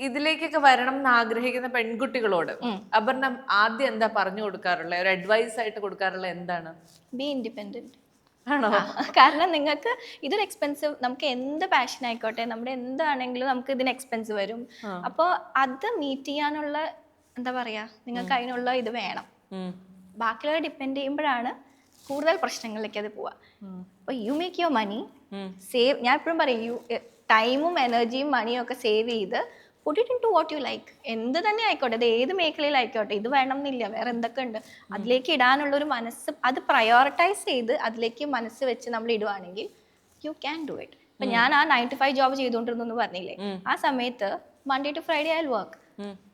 ഇതിലേക്കൊക്കെ വരണം എന്ന് ആഗ്രഹിക്കുന്ന പെൺകുട്ടികളോട് അപർണ ആദ്യം എന്താ പറഞ്ഞു കൊടുക്കാറുള്ളത്, ഒരു അഡ്വൈസ് ആയിട്ട് കൊടുക്കാറുള്ളത് എന്താണ്? B independent. ആണോ? കാരണം നിങ്ങൾക്ക് ഇതൊരു എക്സ്പെൻസീവ്, നമുക്ക് എന്ത് പാഷൻ ആയിക്കോട്ടെ, നമ്മുടെ എന്താണെങ്കിലും നമുക്ക് ഇതിന് എക്സ്പെൻസ് വരും. അപ്പോൾ അത് മീറ്റ് ചെയ്യാനുള്ള എന്താ പറയാ, നിങ്ങൾക്ക് അതിനുള്ള ഇത് വേണം. ബാക്കിയുള്ളവരെ ഡിപ്പെൻഡ് ചെയ്യുമ്പോഴാണ് കൂടുതൽ പ്രശ്നങ്ങളിലേക്ക് അത് പോവുക. അപ്പോൾ you make your money save. ഞാൻ എപ്പോഴും പറയും, ടൈമും എനർജിയും മണിയും ഒക്കെ സേവ് ചെയ്ത് put it into what you like. എന്ത് തന്നെ ആയിക്കോട്ടെ, അത് ഏത് മേഖലയിലായിക്കോട്ടെ, ഇത് വേണം എന്നില്ല, വേറെ എന്തൊക്കെ ഉണ്ട് അതിലേക്ക് ഇടാനുള്ളൊരു മനസ്സ്, അത് പ്രയോറിറ്റൈസ് ചെയ്ത് അതിലേക്ക് മനസ്സ് വെച്ച് നമ്മൾ ഇടുവാണെങ്കിൽ യു ക്യാൻ ഡു ഇറ്റ്. ഇപ്പം ഞാൻ ആ 9 to 5 ജോബ് ചെയ്തുകൊണ്ടിരുന്നു പറഞ്ഞില്ലേ, ആ സമയത്ത് Monday to Friday I work.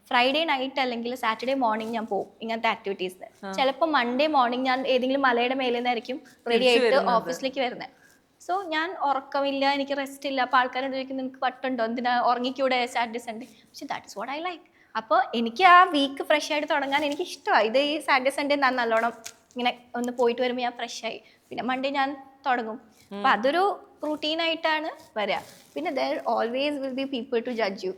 Friday night അല്ലെങ്കിൽ സാറ്റർഡേ മോർണിംഗ് ഞാൻ പോകും ഇങ്ങനത്തെ ആക്ടിവിറ്റീസിന്. ചിലപ്പോൾ മൺഡേ മോർണിംഗ് ഞാൻ ഏതെങ്കിലും മലയുടെ മേലെ നിന്നായിരിക്കും റെഡി ആയിട്ട് ഓഫീസിലേക്ക് വരുന്നത്. സോ ഞാൻ ഉറക്കമില്ല, എനിക്ക് റെസ്റ്റ് ഇല്ല. അപ്പോൾ ആൾക്കാരോട് ചോദിക്കും നിനക്ക് പട്ടുണ്ടോ, എന്തിനാ ഉറങ്ങിക്കൂടെ സാറ്റർഡേ സൺഡേ. പക്ഷെ that is what I like. അപ്പോൾ എനിക്ക് ആ വീക്ക് ഫ്രഷ് ആയിട്ട് തുടങ്ങാൻ എനിക്ക് ഇഷ്ടമാണ്. ഇത് ഈ സാറ്റർഡേ സൺഡേ ഞാൻ നല്ലോണം ഇങ്ങനെ ഒന്ന് പോയിട്ട് വരുമ്പോൾ ഞാൻ ഫ്രഷ് ആയി, പിന്നെ മൺഡേ ഞാൻ തുടങ്ങും. അപ്പം അതൊരു റൂട്ടീനായിട്ടാണ് വരിക. പിന്നെ there always will be people to judge you.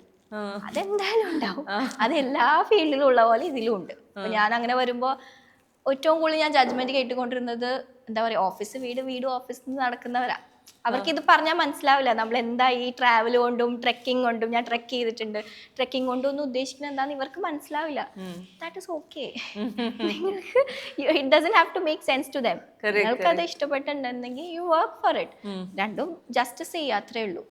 അതെന്തായാലും ഉണ്ടാവും. അത് എല്ലാ ഫീൽഡിലും ഉള്ള പോലെ ഇതിലും ഉണ്ട്. അപ്പം ഞാൻ അങ്ങനെ വരുമ്പോൾ ഏറ്റവും കൂടുതൽ ഞാൻ ജഡ്ജ്മെന്റ് കേട്ടുകൊണ്ടിരുന്നത് എന്താ പറയുക, ഓഫീസ് വീട്, വീട് ഓഫീസിൽ നിന്ന് നടക്കുന്നവരാ. അവർക്ക് ഇത് പറഞ്ഞാൽ മനസ്സിലാവില്ല നമ്മൾ എന്താ ഈ ട്രാവൽ കൊണ്ടും ട്രെക്കിംഗ് കൊണ്ടും. ഞാൻ ട്രെക്ക് ചെയ്തിട്ടുണ്ട്. ട്രെക്കിംഗ് കൊണ്ടും ഒന്നും ഉദ്ദേശിക്കുന്നത് എന്താണെന്ന് ഇവർക്ക് മനസ്സിലാവില്ല. That is okay. നിങ്ങൾക്ക് it doesn't have to make sense to them. നിങ്ങൾക്ക് അത് ഇഷ്ടപ്പെട്ടിട്ടുണ്ടെങ്കിൽ യു വർക്ക് ഫോർ ഇറ്റ്. രണ്ടും ജസ്റ്റിസ് ചെയ്യുക, അത്രേ ഉള്ളൂ.